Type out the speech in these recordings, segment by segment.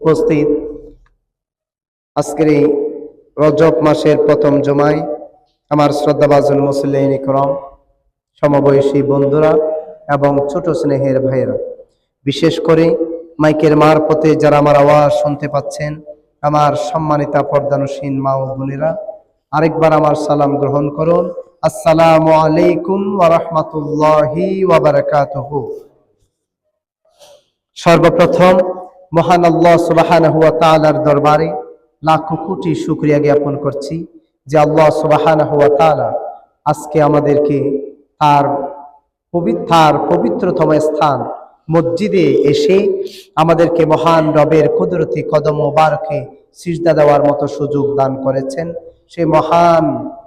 উপস্থিত আজকের এই রজব মাসের প্রথম জুমায় আমার শ্রদ্ধাভাজন মুসল্লিন ইকরাম, সমবয়সী বন্ধুরা এবং ছোট স্নেহের ভাইয়েরা, বিশেষ করে মাইকের মারফতে যারা আমার আওয়াজ শুনতে পাচ্ছেন, আমার সম্মানিতা পর্দানুসীন মা ও বোনেরা, আরেকবার আমার সালাম গ্রহণ করুন। আসসালামু আলাইকুম ওয়া রাহমাতুল্লাহি ওয়া বারাকাতুহু। সর্বপ্রথম মহান আল্লাহ সুবহানাহু ওয়া তাআলার দরবারে লাখো কোটি শুকরিয়া জ্ঞাপন করছি যে আল্লাহ সুবহানাহু ওয়া তাআলা আজকে আমাদেরকে তার পবিত্রতম স্থান মসজিদে এসে আমাদেরকে মহান রবের কুদরতি কদম মোবারকে সিজদা দেওয়ার মতো সুযোগ দান করেছেন। সেই মহান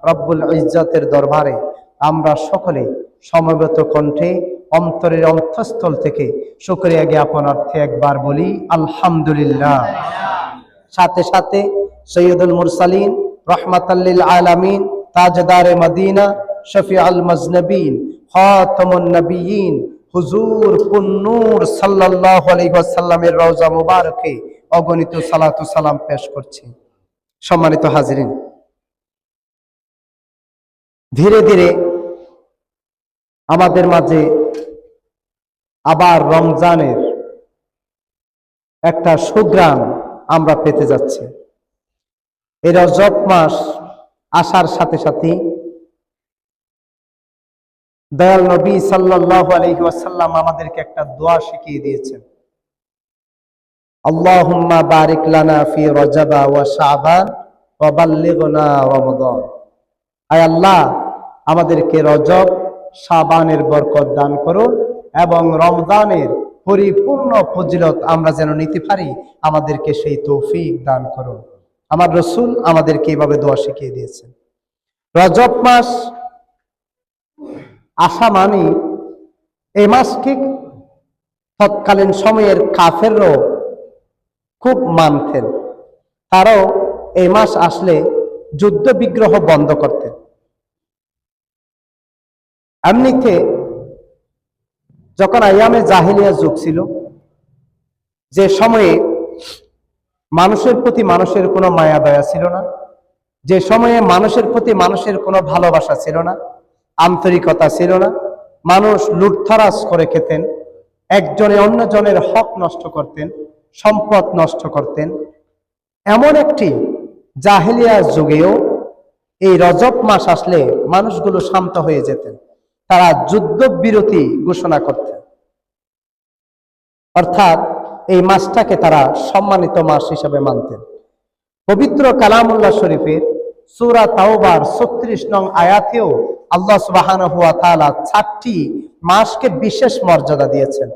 রব্বুল ইজ্জতের দরবারে আমরা সকলে সমবেত কণ্ঠে অন্তরের অন্তঃস্থল থেকে শুকরিয়া জ্ঞাপনার্থে একবার বলি আলহামদুলিল্লাহ। সাথে সাথে সৈয়দুল মুরসালিন, রহমাতাল লিল আলামিন, তাজদারে মদিনা, শফিউল মুজনবিন, খাতামুন নবিয়্যিন হুজুর পুন্নূর সাল্লাল্লাহু আলাইহি ওয়াসাল্লামের রওজা মুবারকে অগণিত সালাতু সালাম পেশ করছি। সম্মানিত হাজিরিন, ধীরে ধীরে আমাদের মাঝে আবার রমজানের একটা সুঘ্রাণ আমরা পেতে যাচ্ছি। এই রজব মাস আসার সাথে সাথে দয়াল নবী সাল্লাল্লাহু আলাইহি ওয়াসাল্লাম আমাদেরকে একটা দোয়া শিখিয়ে দিয়েছেন। আল্লাহুম্মা বারিক লানা ফি রজবা ওয়া শাবান ওয়া বাল্লিগনা রমাদান। আয় আল্লাহ, আমাদেরকে রজব শাবানের বরকত দান করো এবং রমজানের পরিপূর্ণ ফজিলত আমরা যেন নিতে পারি, আমাদেরকে সেই তৌফিক দান করো। আমার রাসূল আমাদেরকে এইভাবে দোয়া শিখিয়ে দিয়েছেন। রজব মাস আসা মানে এই মাসকে তৎকালীন সময়ের কাফেররাও খুব মানতেন। তারাও এই মাস আসলে যুদ্ধ বিগ্রহ বন্ধ করতেন। এমনিতে যখন আইয়ামে জাহিলিয়া যুগ ছিল, যে সময়ে মানুষের প্রতি মানুষের কোনো মায়া দয়া ছিল না, যে সময়ে মানুষের প্রতি মানুষের কোনো ভালোবাসা ছিল না, আন্তরিকতা ছিল না, মানুষ লুটতরাজ করে খেতেন, একজনে অন্যজনের হক নষ্ট করতেন, সম্পদ নষ্ট করতেন, এমন একটি জাহিলিয়া যুগেও এই রজব মাস আসলে মানুষগুলো শান্ত হয়ে যেতেন, তারা যুদ্ধবিরতি ঘোষণা করতেন। অর্থাৎ এই মাসটাকে তারা সম্মানিত মাস হিসেবে মানতেন। পবিত্র কালামুল্লাহ শরীফের সূরা তাওবার 36 নং আয়াতেও আল্লাহ সুবহানাহু ওয়া তাআলা 4টি মাসকে বিশেষ মর্যাদা দিয়েছেন।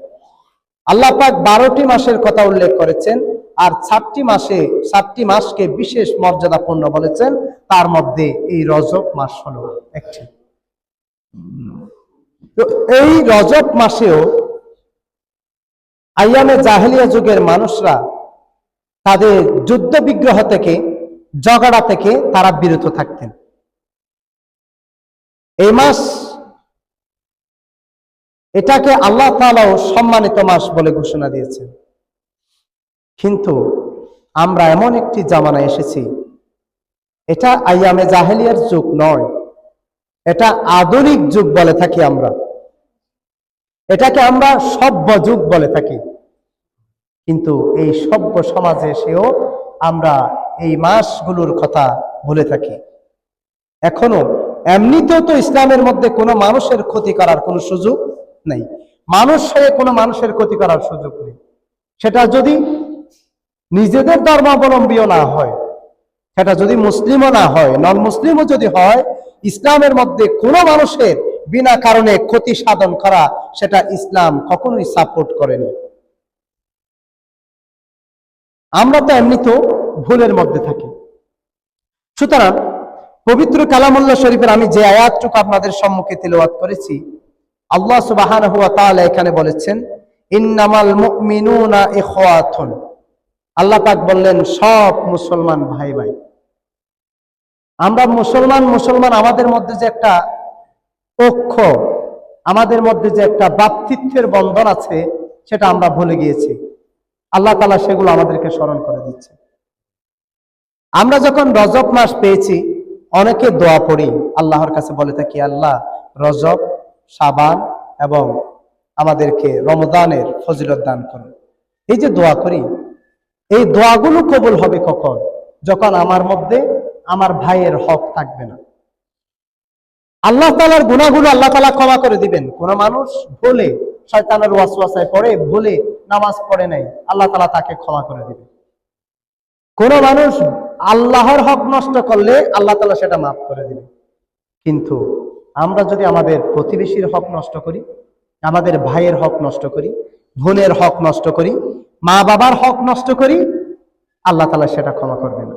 আল্লাহ পাক 12টি মাসের কথা উল্লেখ করেছেন আর 4টি মাসকে বিশেষ মর্যাদাপূর্ণ বলেছেন। তার মধ্যে এই রজব মাস হলো একটি। তো এই রজব মাসেও আইয়ামে জাহেলিয়া যুগের মানুষরা তাদের যুদ্ধ বিগ্রহ থেকে, ঝগড়া থেকে তারা বিরত থাকতেন। এই মাস, এটাকে আল্লাহ তাআলাও সম্মানিত মাস বলে ঘোষণা দিয়েছেন। কিন্তু আমরা এমন একটি জামানায় এসেছি, এটা আইয়ামে জাহেলিয়ার যুগ নয়, এটা আধুনিক যুগ বলে থাকি আমরা, এটাকে আমরা সভ্য যুগ বলে থাকি। কিন্তু এই সভ্য সমাজে এসেও আমরা এই মাসগুলোর কথা ভুলে থাকি। এখনো এমনিতেও তো ইসলামের মধ্যে কোনো মানুষের ক্ষতি করার কোনো সুযোগ নেই, মানুষ হয়ে কোনো মানুষের ক্ষতি করার সুযোগ নেই। সেটা যদি নিজেদের ধর্মাবলম্বীও না হয়, সেটা যদি মুসলিমও না হয়, নন মুসলিমও যদি হয়, ইসলামের মধ্যে কোনো মানুষের বিনা কারণে ক্ষতি সাধন করা, সেটা ইসলাম কখনোই সাপোর্ট করেনি। আমরা তো এমনিতেও ভুলের মধ্যে থাকি। সুতরাং পবিত্র কালামুল্লাহ শরীফের আমি যে আয়াতটুকু আপনাদের সম্মুখে তিলাওয়াত করেছি, আল্লাহ সুবহানাহু ওয়া তাআলা এখানে বলেছেন ইন্নামাল মুমিনুনা ইখওয়াতুন। আল্লাহ পাক বললেন সব মুসলমান ভাই ভাই। আমরা মুসলমান, আমাদের মধ্যে যে একটা ঐক্য, আমাদের মধ্যে যে একটা ভ্রাতৃত্বের বন্ধন আছে, সেটা আমরা ভুলে গিয়েছি। আল্লাহ তাআলা সেগুলো আমাদেরকে স্মরণ করে দিচ্ছে। আমরা যখন রজব মাস পেয়েছি, অনেকে দোয়া পড়ি, আল্লাহর কাছে বলে থাকি, আল্লাহ রজব, শাবান এবং আমাদেরকে রমজানের ফজিলত দান করুন। এই যে দোয়া করি, এই দোয়াগুলো কবুল হবে কখন? যখন আমার মধ্যে আমার ভাইয়ের হক থাকবে না। আল্লাহ তাআলার গুনাহগুলো আল্লাহ তাআলা ক্ষমা করে দিবেন। কোন মানুষ ভুলে, শয়তানের ওয়াসওয়াসায় পড়ে ভুলে নামাজ পড়ে নাই, আল্লাহ তাআলা তাকে ক্ষমা করে দিবেন। কোন মানুষ আল্লাহর হক নষ্ট করলে আল্লাহ তাআলা সেটা মাফ করে দিবেন। কিন্তু আমরা যদি আমাদের প্রতিবেশীর হক নষ্ট করি, আমাদের ভাইয়ের হক নষ্ট করি, বোনের হক নষ্ট করি, মা বাবার হক নষ্ট করি, আল্লাহ তাআলা সেটা ক্ষমা করবে না।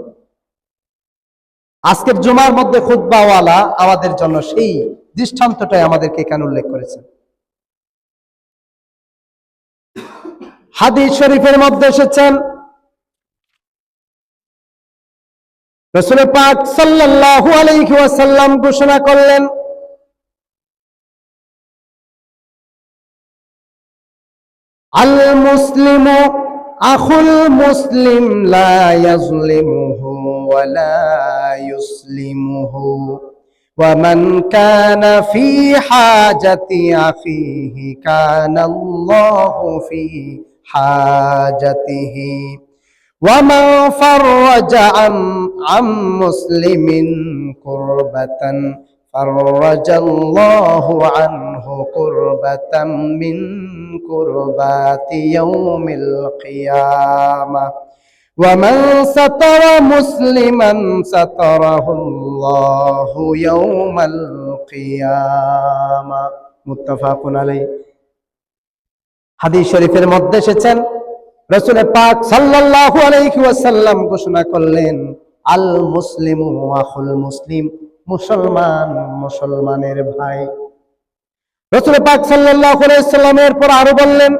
আজকের জুমার মধ্যে খুতবাওয়ালা আমাদের জন্য সেই দৃষ্টান্তটাই আমাদেরকে এখানে উল্লেখ করেছেন। হাদিস শরীফের মধ্যে এসেছেন, রাসূল পাক সাল্লাল্লাহু আলাইহি ওয়াসাল্লাম ঘোষণা করলেন, আল মুসলিমু আখুল মুসলিম লা ইয়াজলিমুহু ওয়া লা ইউসলিমুহু ওয়া মান কানা ফি হাজাতি আখিহি কানা আল্লাহু ফি হাজাতিহি ওয়া মান ফাররাজা আন মুসলিমিন কুরবাতান ফাররাজাল্লাহু আনহু কুরবাতাম মিন কুরবাতি ইয়াউমিল কিয়ামাহ ওয়া মান সাতারা মুসলিমান সাতারাহুল্লাহু ইয়াউমাল কিয়ামাহ। মুত্তাফাকুন আলাইহি। হাদিস শরীফের মধ্যে এসেছেন, রাসূল পাক সাল্লাল্লাহু আলাইহি ওয়াসাল্লাম ঘোষণা করলেন, আল মুসলিমু আখুল মুসলিম, মুসলমান মুসলমানের ভাই। রাসূল পাক সাল্লাল্লাহু আলাইহি ওয়াসাল্লামের পর আরো বললেন,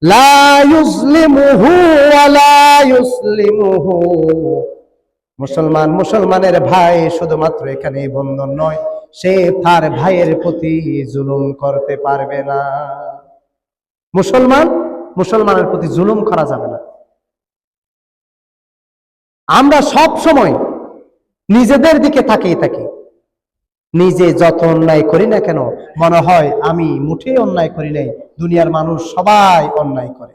লা ইউসলিমুহু ওয়া লা ইউসলিমুহু, মুসলমান মুসলমানের ভাই শুধুমাত্র এখানে বন্ধন নয়, সে তার ভাইয়ের প্রতি জুলুম করতে পারবে না। মুসলমান মুসলমানের প্রতি জুলুম করা যাবে না। আমরা সব সময় নিজেদের দিকে তাকিয়ে থাকি, নিজে যত অন্যায় করি না কেন মনে হয় আমি মুঠেই অন্যায় করি নাই, দুনিয়ার মানুষ সবাই অন্যায় করে।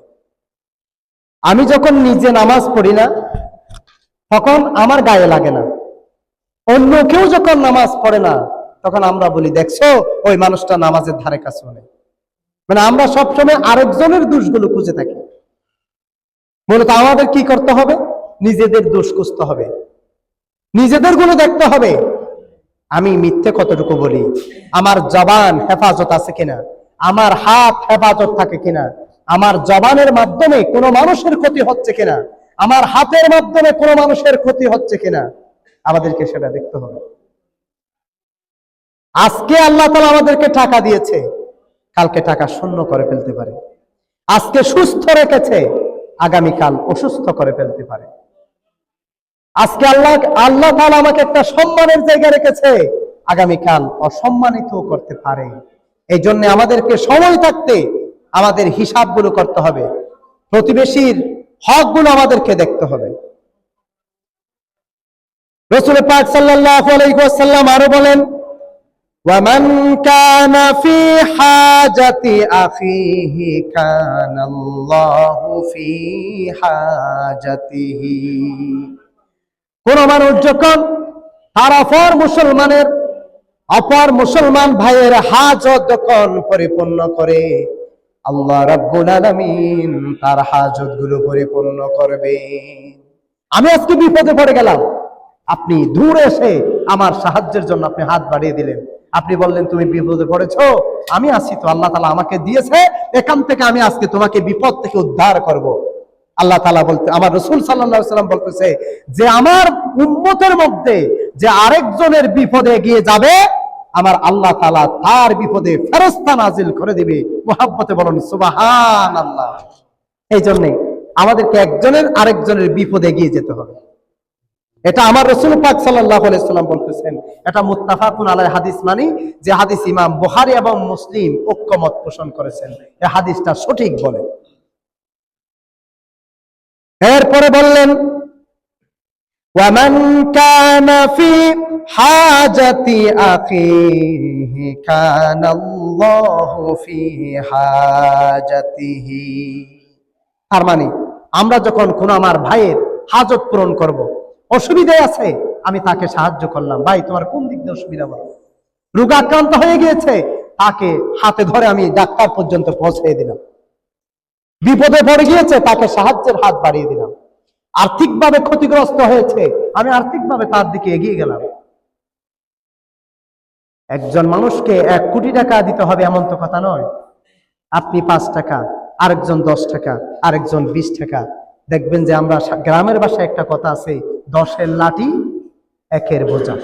আমি যখন নিজে নামাজ পড়ি না তখন আমার গায়ে লাগে না, অন্য কেউ যখন নামাজ পড়ে না তখন আমরা বলি, দেখছো ওই মানুষটা নামাজের ধারে কাছে নেই। মানে আমরা সবসময় আরেকজনের দোষগুলো খুঁজে থাকি। মূলত আমাদের কি করতে হবে? নিজেদের দোষ খুঁজতে হবে, নিজেদের গুলো দেখতে হবে। আমি মিথ্যে কতটুকু বলি, আমার জবান হেফাজত আছে কিনা, আমার হাত হেফাজত থাকে কিনা, আমার জবানের মাধ্যমে কোনো মানুষের ক্ষতি হচ্ছে কিনা, আমার হাতের মাধ্যমে কোনো মানুষের ক্ষতি হচ্ছে কিনা, আমাদেরকে সেটা দেখতে হবে। আজকে আল্লাহ তাআলা আমাদেরকে টাকা দিয়েছে, কালকে টাকা শূন্য করে ফেলতে পারে। আজকে সুস্থ রেখেছে, আগামীকাল অসুস্থ করে ফেলতে পারে। আজকে আল্লাহ তাআলা আমাকে একটা সম্মানের জায়গায় রেখেছে, আগামীকাল অসম্মানিত করতে পারে। এই জন্য আমাদেরকে সময় থাকতে আমাদের হিসাবগুলো করতে হবে, প্রতিবেশীর হকগুলো আমাদেরকে দেখতে হবে। রাসূল পাক সাল্লাল্লাহু আলাইহি ওয়াসাল্লাম আরো বলেন, وَمَنْ كَانَ فِي حَاجَةِ أَخِيهِ كَانَ اللَّهُ فِي حَاجَتِهِ। কোন মানুষ যখন তার অপর মুসলমান ভাইয়ের হাজত যখন পরিপূর্ণ করে, আল্লাহ রাব্বুল আলামিন তার হাজত গুলো পরিপূর্ণ করবে। আমি আজকে বিপদে পড়ে গেলাম, আপনি দূরে এসে আমার সাহায্যের জন্য আপনি হাত বাড়িয়ে দিলেন, আপনি বললেন তুমি বিপদে পড়েছো, আমি আছি তো, আল্লাহ তাআলা আমাকে দিয়েছে, এখান থেকে আমি আজকে তোমাকে বিপদ থেকে উদ্ধার করব। আল্লাহ তাআলা বলতে, আমার রাসূল সাল্লাল্লাহু আলাইহি ওয়াসাল্লাম বলতেছে যে আমার উম্মতের মধ্যে যে আরেকজনের বিপদে এগিয়ে যাবে, আমার আল্লাহ তাআলা তার বিপদে ফেরেশতা নাজিল করে দিবে। মুহাব্বতে বলুন সুবহানাল্লাহ। এই জন্য আমাদেরকে একজনের আরেকজনের বিপদে এগিয়ে যেতে হবে। এটা আমার রাসূল পাক সাল্লাল্লাহু আলাইহি ওয়াসাল্লাম বলতেছেন। এটা মুত্তাফাকুন আলাইহি হাদিস, মানে যে হাদিস ইমাম বুখারী এবং মুসলিম ঐক্যমত পোষণ করেছেন, এই হাদিসটা সঠিক বলে। এরপরে বললেন ওয়ামান কানা ফি হাজাতি আখিহি কানাল্লাহু ফি হাজাতিহি। তার মানে আমরা যখন কোন আমার ভাইয়ের হাজত পূরণ করব, অসুবিধায় আছে, আমি তাকে সাহায্য করলাম, ভাই তোমার কোন দিক দিয়ে অসুবিধা বলো, রোগাক্রান্ত হয়ে গিয়েছে, তাকে হাতে ধরে আমি ডাক্তার পর্যন্ত পৌঁছে দিলাম, বিপদে পড়ে গিয়েছে, তাকে সাহায্যের হাত বাড়িয়ে দিলাম, আর্থিকভাবে ক্ষতিগ্রস্ত হয়েছে, আমি আর্থিকভাবে তার দিকে এগিয়ে গেলাম। একজন মানুষকে 1 কোটি টাকা দিতে হবে এমন তো কথা নয়। আপনি 5 টাকা, আরেকজন 10 টাকা, আরেকজন 20 টাকা। দেখবেন যে আমরা গ্রামের ভাষায় একটা কথা আছে, 10-এর লাঠি 1-এর বোঝা।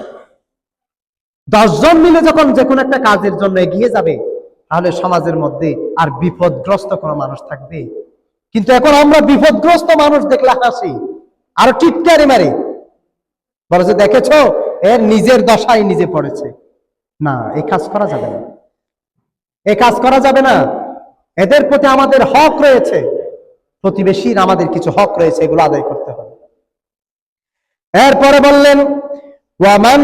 10 জন মিলে যখন যে কোনো একটা কাজের জন্য এগিয়ে যাবে, তাহলে সমাজের মধ্যে আর বিপদগ্রস্ত কোনো মানুষ থাকবে। কিন্তু এখন আমরা বিপদগ্রস্ত মানুষ দেখলে হাসি, আর টিটকারি মারি, বলে যে দেখেছো এর নিজের দশায় নিজে পড়েছে। না, এই কাজ করা যাবে না, এই কাজ করা যাবে না। এদের প্রতি আমাদের হক রয়েছে, প্রতিবেশীর আমাদের কিছু হক রয়েছে, এগুলো আদায় করতে হবে। এরপরে বললেন ওয়ামান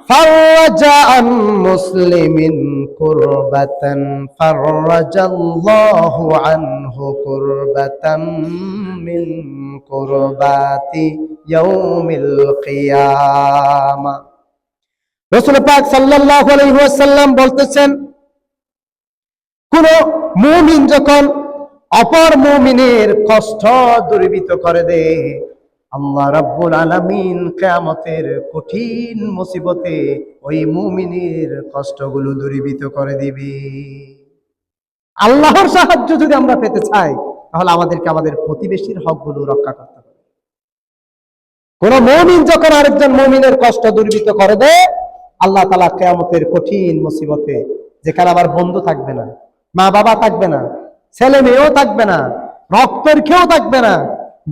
ফাররাজা আন মুসলিমিন কুরবাতান ফাররাজাল্লাহু আনহু কুরবাতান মিন কুরবাতি ইয়াউমিল কিয়ামা। রাসূল পাক সাল্লাল্লাহু আলাইহি ওয়াসাল্লাম বলতেছেন, কোন মুমিন যখন অপর মুমিনের কষ্ট দূরীভূত করে দেয়, আল্লাহ রাব্বুল আলামিন কিয়ামতের কঠিন মুসিবতে ওই মুমিনের কষ্টগুলো দূরীভূত করে দিবে। আল্লাহর সাহায্য যদি আমরা পেতে চাই, তাহলে আমাদেরকে আমাদের প্রতিবেশীর হকগুলো রক্ষা করতে হবে। কোন মুমিন যখন আরেকজন মুমিনের কষ্ট দূরীভূত করে দেয়, আল্লাহ তাআলা কিয়ামতের কঠিন মুসিবতে, যেখানে আমার বন্ধু থাকবে না, মা বাবা থাকবে না, ছেলে মেয়েও থাকবে না, রক্তের কেউ থাকবে না,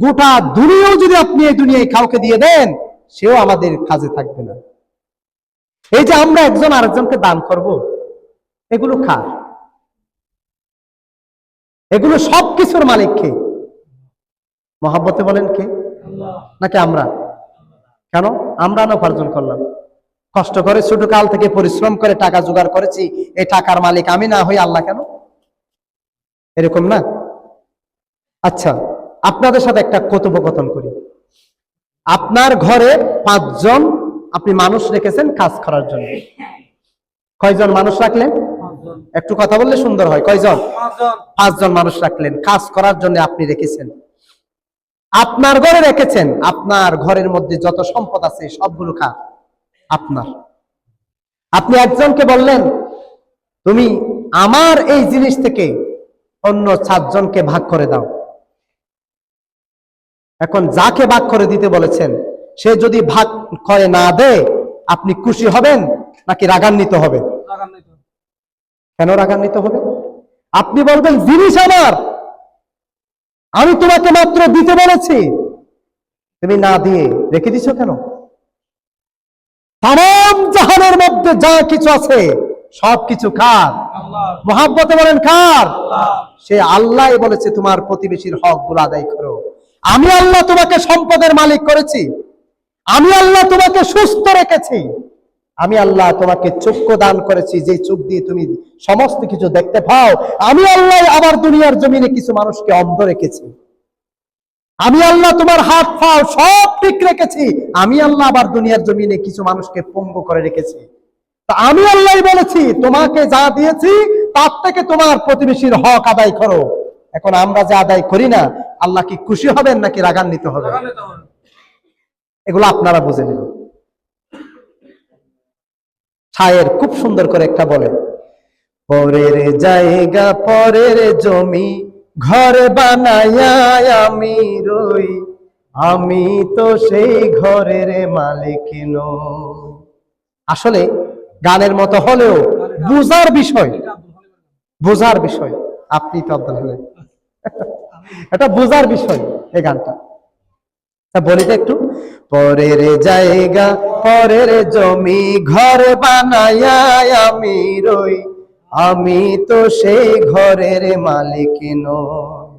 গোটা দুনিয়াও যদি আপনি এই দুনিয়ায় কাউকে দিয়ে দেন, সেও আমাদের কাজে থাকবে না। এই যে আমরা একজন আরেকজনকে দান করব, এগুলো কার? এগুলো সবকিছুর মালিক কে? মহব্বতে বলেন কে? নাকি আমরা? কেন আমরা না উপার্জন করলাম, কষ্ট করে ছোট কাল থেকে পরিশ্রম করে টাকা জোগাড় করেছি, এই টাকার মালিক আমি না হই আল্লাহ কেন? এরকম না? আচ্ছা, আপনাদের সাথে একটা কথোপকথন করি। আপনার ঘরে 5 জন আপনি মানুষ রেখেছেন কাজ করার জন্য। কয়জন মানুষ রাখলেন? একটু কথা বললে সুন্দর হয়। কয়জন? 5 জন মানুষ রাখলেন, কাজ করার জন্য আপনি রেখেছেন, আপনার ঘরে রেখেছেন। আপনার ঘরের মধ্যে যত সম্পদ আছে সবগুলো কার? আপনার। আপনি একজনকে বললেন, তুমি আমার এই জিনিস থেকে অন্য 7 জনকে ভাগ করে দাও। এখন যাকে ভাগ করে দিতে বলেছেন, সে যদি ভাগ করে না দেয়, আপনি খুশি হবেন নাকি রাগান্বিত হবেন? কেন রাগান্বিত হবে? আপনি বলবেন জিনিস আমার, আমি তোমাকে মাত্র দিতে বলেছি, তুমি না দিয়ে রেখে দিছো কেন? তাম জাহানের মধ্যে যা কিছু আছে সবকিছু কার? মহব্বতে বলেন কার? সে আল্লাহ বলেছে তোমার প্রতিবেশীর হক গুলো আদায় করো। আমি আল্লাহ তোমাকে সম্পদের মালিক করেছি, আমি আল্লাহ তোমাকে সুস্থ রেখেছি, আমি আল্লাহ তোমাকে চক্ষু দান করেছি, যে চোখ দিয়ে তুমি সমস্ত কিছু দেখতে পাও। আমি আল্লাহ আবার দুনিয়ার জমিনে কিছু মানুষকে অন্ধ রেখেছি, আমি আল্লাহ তোমার হাত পাও সব ঠিক রেখেছি, আমি আল্লাহ আবার দুনিয়ার জমিনে কিছু মানুষকে পঙ্গু করে রেখেছি। তা আমি আল্লাহ বলেছি তোমাকে যা দিয়েছি তার থেকে তোমার প্রতিবেশীর হক আদায় করো। এখন আমরা যে আদায় করি না, আল্লাহ কি খুশি হবেন নাকি রাগান্বিত হবেন? এগুলো আপনারা বুঝে নিন। শায়ের খুব সুন্দর করে একটা বলে, পরের জায়গা পরের জমি ঘর বানায়া আমি রই, আমি তো সেই ঘরের মালিক নই। আসলে গানের মতো হলেও বুঝার বিষয়, বুঝার বিষয়। আপনি তো আব্দুল হলেন, এটা বুঝার বিষয় এই গানটা। বলি তো একটু, পরের জায়গা পরের জমি ঘর বানায়া আমি রই, আমি তো সেই ঘরের মালিক নই।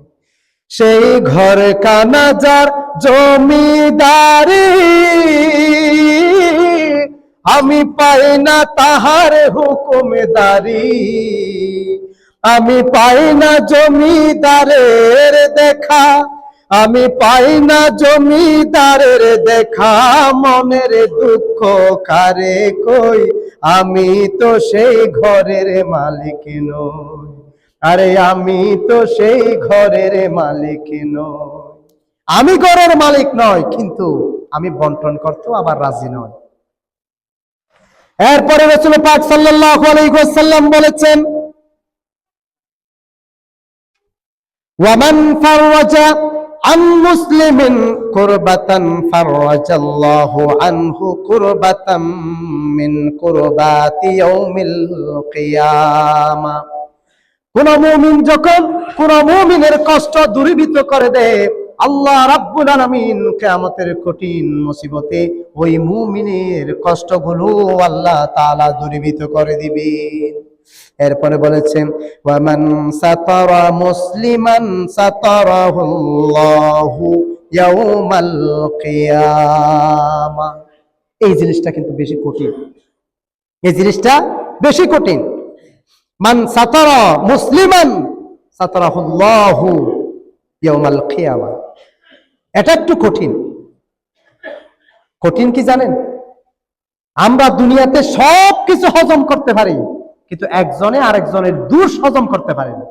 সেই ঘর কানা যার জমিদারি, আমি পাই না তাহার হুকুমদারি, আমি পাই না জমিদারের দেখা, আমি পাই না জমিদারের দেখা, মনের দুঃখ কারে কই, আমি তো সেই ঘরের মালিক নই, আরে আমি তো সেই ঘরের মালিক নই। আমি ঘরের মালিক নয়, কিন্তু আমি বন্টন করতেও আবার রাজি নয়। এরপরে রাসূল পাক সাল্লাল্লাহু আলাইহি ওয়াসাল্লাম বলেছেন, ওয়ামান ফাররাজা আন মুসলিমিন কুরবাতান ফাররাজাল্লাহু আনহু কুরবাতাম মিন কুরবাতি ইয়াউমিল কিয়ামা। কোন মুমিন যখন কোন মুমিনের কষ্ট দূরীভূত করে দেয়, আল্লাহ রাব্বুল আলামিন কিয়ামতের কঠিন মুসিবতে ওই মুমিনের কষ্টগুলো আল্লাহ তাআলা দূরীভূত করে দিবেন। এরপরে বলেছেন, ওয়ামান সাতারা মুসলিমান সাতারাহুল্লাহু ইয়াউমাল কিয়ামা। এই জিনিসটা কিন্তু বেশি কঠিন, এই জিনিসটা বেশি কঠিন। মান সাতারা মুসলিমান সাতারাহুল্লাহু ইয়াউমাল কিয়ামা, এটা একটু কঠিন। কঠিন কি জানেন? আমরা দুনিয়াতে সব কিছু হজম করতে পারি, কিন্তু একজনে আরেকজনের দোষ হজম করতে পারে না।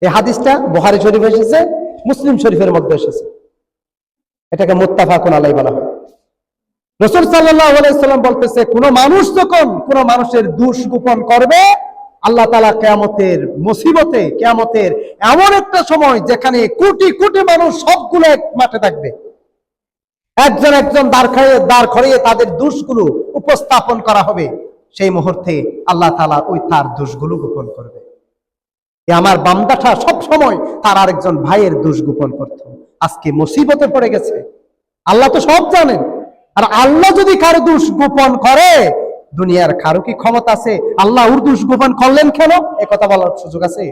এই হাদিসটা বুখারী শরীফে এসেছে, মুসলিম শরীফের মধ্যে এসেছে। এটাকে মুত্তাফাকুন আলাইহি বলা হয়। রাসূল সাল্লাল্লাহু আলাইহি সাল্লাম বলতেছে, কোন মানুষ যখন কোন মানুষের দোষ গোপন করবে, আল্লাহ তাআলা কিয়ামতের মুসিবতে, কিয়ামতের এমন একটা সময় যেখানে কোটি কোটি মানুষ সবগুলো এক মাঠে থাকবে, একজন একজন দাঁড় করিয়ে তাদের দোষগুলো উপস্থাপন করা হবে, সেই মুহূর্তে আল্লাহ তাআলা ওই তার দোষগুলো গোপন করবে। আমার বান্দাটা সব সময় তার আরেকজন ভাইয়ের দোষ গোপন করত, আজকে মুসিবতে পড়ে গেছে। আল্লাহ তো সব জানেন, আর আল্লাহ যদি কারো দোষ গোপন করে, দুনিয়ার কারো কি ক্ষমতা আছে আল্লাহ ওর দোষ গোপন করলেন কেন এ কথা বলার সুযোগ আছে?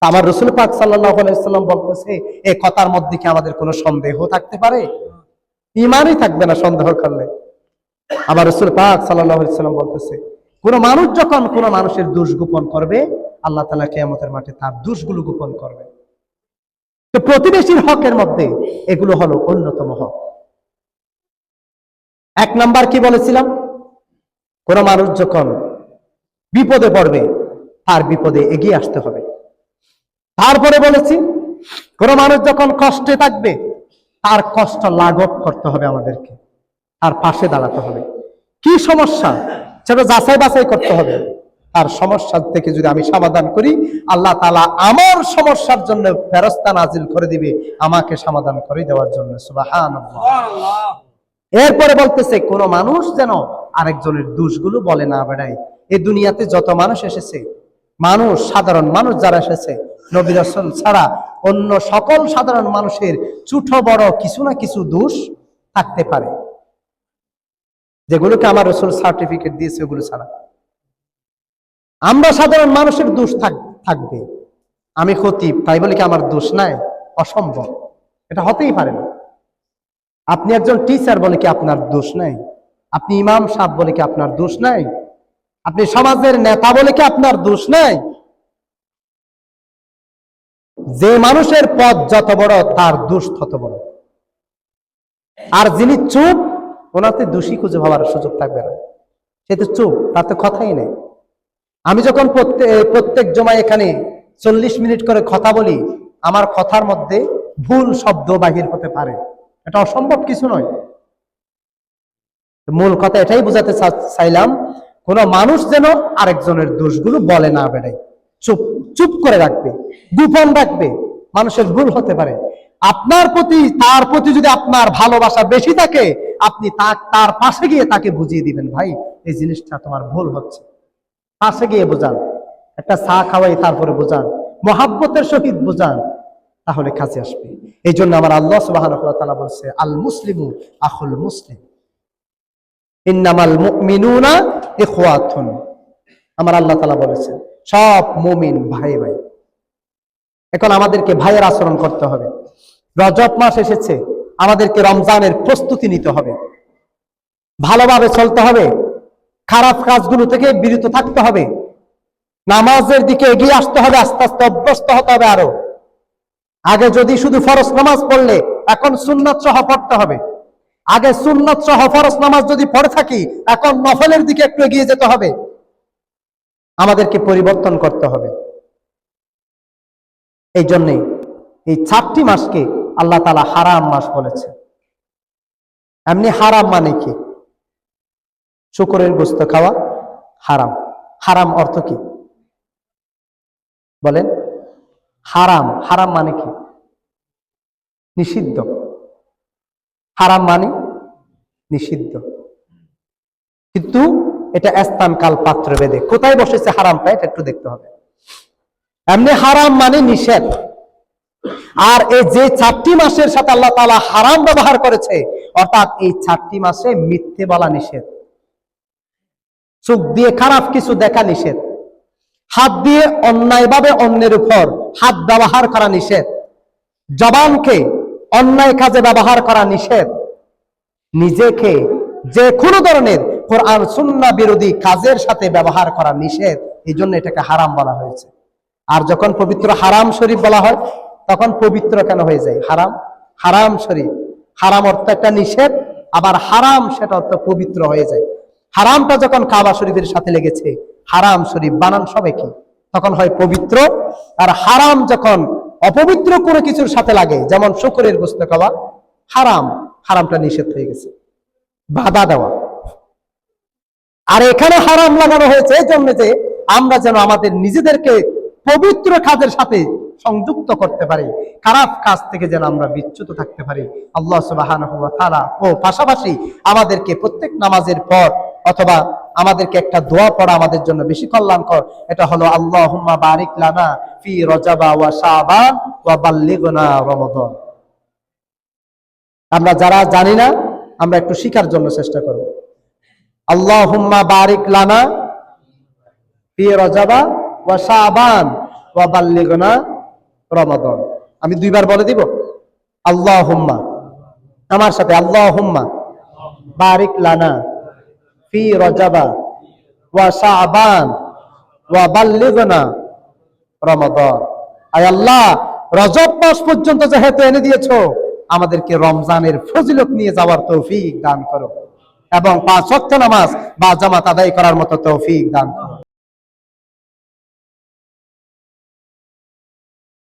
আমার রাসূল পাক সাল্লাল্লাহু আলাইহি ওয়াসাল্লাম বলতেছে, এই কথার মধ্যে কি আমাদের কোনো সন্দেহ থাকতে পারে? ঈমানই থাকবে না সন্দেহ করলে। আবার রাসূল পাক সাল্লাল্লাহু আলাইহি ওয়াসাল্লাম বলতেছে, কোন মানুষ যখন কোন মানুষের দোষ গোপন করবে, আল্লাহ তাআলা কিয়ামতের মাঠে তার দোষগুলো গোপন করবে। তো প্রতিবেশীর হকের মধ্যে এগুলো হলো অন্যতম হক। এক নাম্বার কি বলেছিলাম? কোন মানুষ যখন বিপদে পড়বে, তার বিপদে এগিয়ে আসতে হবে। তারপরে বলেছি, কোন মানুষ যখন কষ্টে থাকবে, তার কষ্ট লাঘব করতে হবে, আমাদেরকে তার পাশে দাঁড়াতে হবে। কি সমস্যা সেটা যাচাই বাছাই করতে হবে। তার সমস্যা থেকে যদি আমি সমাধান করি, আল্লাহ তাআলা আমার সমস্যার জন্য ফেরেশতা নাজিল করে দিবে আমাকে সমাধান করে দেওয়ার জন্য। সুবহানাল্লাহ। এরপরে বলতেছে, কোন মানুষ যেন আরেকজনের দোষগুলো বলে না বেড়ায়। এই দুনিয়াতে যত মানুষ এসেছে, মানুষ সাধারণ মানুষ যারা এসেছে, নবী রাসূল ছাড়া অন্য সকল সাধারণ মানুষের ছোট বড় কিছু না কিছু দোষ থাকতে পারে, যেগুলোকে আমার রাসূল সার্টিফিকেট দিয়েছে ওগুলো ছাড়া। আমরা সাধারণ মানুষের দোষ থাকবে। আমি খতিব তাই বলে কি আমার দোষ নাই? অসম্ভব, এটা হতেই পারে না। আপনি একজন টিচার বলে কি আপনার দোষ নাই? আপনি ইমাম সাহেব বলে কি আপনার দোষ নাই? আপনি সমাজের নেতা বলে কি আপনার দোষ নাই? যে মানুষের পদ যত বড়, তার দোষ তত বড়। আর যিনি চুপ, ওনাতে দোষী খুঁজে ভাবার সুযোগ থাকবে না। সে তো চুপ, তার তো কথাই নেই। আমি যখন প্রত্যেক জমায় এখানে 40 মিনিট করে কথা বলি, আমার কথার মধ্যে ভুল শব্দ বাহির হতে পারে, এটা অসম্ভব কিছু নয়। মূল কথা এটাই বোঝাতে চাইলাম, কোন মানুষ যেন আরেকজনের দোষগুলো বলে না বেড়ায়, চুপ চুপ করে রাখবে, গোপন রাখবে। মানুষের ভুল হতে পারে, আপনার প্রতি তার প্রতি যদি আপনার ভালোবাসা বেশি থাকে, আপনি তার পাশে গিয়ে তাকে বুঝিয়ে দিবেন, ভাই এই জিনিসটা তোমার ভুল হচ্ছে। পাশে গিয়ে বোঝান, একটা চা খাওয়াই তারপরে বোঝান, মহাব্বতের সহিত বোঝান, তাহলে কাছে আসবে। এই জন্য আমার আল্লাহ সুবহানাহু ওয়া তাআলা বলছে, আল মুসলিমু আখুল মুসলিম, ইন্নামাল মুমিনুনা ইখওয়াতুন। আমার আল্লাহ তাআলা বলেছেন, সব মুমিন ভাই ভাই। এখন আমাদেরকে ভাইয়ের আচরণ করতে হবে। রজব মাস এসেছে, আমাদেরকে রমজানের প্রস্তুতি নিতে হবে, ভালোভাবে চলতে হবে, খারাপ কাজগুলো থেকে বিরত থাকতে হবে, নামাজের দিকে এগিয়ে আসতে হবে, আস্তে আস্তে অভ্যস্ত হতে হবে। আরো আগে যদি শুধু ফরজ নামাজ পড়লে, এখন সুন্নাত সহ পড়তে হবে। আগে সুন্নাত সহ ফরজ নামাজ যদি পড়ে থাকি, এখন নফলের দিকে একটু এগিয়ে যেতে হবে। আমাদেরকে পরিবর্তন করতে হবে। এই জন্যে এই 4টি মাসকে আল্লাহ তাআলা হারাম মাস বলেছে। এমনি হারাম মানে কি? শুকরের গোশত খাওয়া হারাম। হারাম অর্থ কি বলেন? হারাম, হারাম মানে কি? নিষিদ্ধ। হারাম মানে নিষিদ্ধ। কিন্তু এটা স্থান কাল পাত্র ভেদে কোথায় বসেছে হারামটা, এটা একটু দেখতে হবে। এমনি হারাম মানে নিষেধ। আর এই যে 4টি মাসের সাথে আল্লাহ তাআলা হারাম ব্যবহার করেছে, অর্থাৎ এই 4টি মাসে মিথ্যে বলা নিষেধ, চোখ দিয়ে খারাপ কিছু দেখা নিষেধ, হাত দিয়ে অন্যায়ভাবে অন্যের উপর হাত ব্যবহার করা নিষেধ, জবানকে অন্যায় কাজে ব্যবহার করা নিষেধ, নিজেকে যে কোনো ধরনের কোরআন সুন্নাহ বিরোধী কাজের সাথে ব্যবহার করা নিষেধ। এই জন্য এটাকে হারাম বলা হয়েছে। আর যখন পবিত্র হারাম শরীফ বলা হয়, তখন পবিত্র কেন হয়ে যায়? হারাম, হারাম শরীফ। হারাম অর্থ একটা নিষেধ, আবার হারাম সেটা অর্থ পবিত্র হয়ে যায়। হারামটা যখন কাবা শরীফের সাথে লেগেছে, হারাম শরীফ বানান সব একই, তখন হয় পবিত্র। আর হারাম যখন অপবিত্র কোনো কিছুর সাথে লাগে, যেমন শুকরের গোশত খাওয়া হারাম, হারামটা নিষেধ হয়ে গেছে, বাধা দেওয়া। আর এখানে হারাম লাগানো হয়েছে এই জন্য যে আমরা যেন আমাদের নিজেদেরকে পবিত্র কাজের সাথে সংযুক্ত করতে পারি, খারাপ কাজ থেকে যেন আমরা বিচ্যুত থাকতে পারি। আল্লাহ সুবহানাহু ওয়া তাআলা ও পাশাপাশি আমাদেরকে প্রত্যেক নামাজের পর অথবা আমাদেরকে একটা দোয়া পড়া আমাদের জন্য বেশি কল্যাণকর। এটা হলো আল্লাহুম্মা বারিক লানা ফি রজবা ওয়া শাবান ওয়া বাল্লিগনা রমাদান। আমরা যারা জানি না, আমরা একটু শিখার জন্য চেষ্টা করব। আল্লাহুম্মা বারিক লানা ফি রজবা ওয়া শাবান ওয়া বাল্লিগনা রমাদান। আমি 2বার বলে দিব। আল্লাহুম্মা, আমার সাথে, আল্লাহুম্মা বারিক লানা ফি রজবা ওয়া শাবান ওয়া বাল্লিগনা রমাদান। আয় আল্লাহ, রজব মাস পর্যন্ত যেহেতু এনে দিয়েছো, আমাদেরকে রমজানের ফজিলত নিয়ে যাওয়ার তৌফিক দান করো এবং 5 ওয়াক্ত নামাজ বা জামাত আদায় করার মতো তৌফিক দান করো।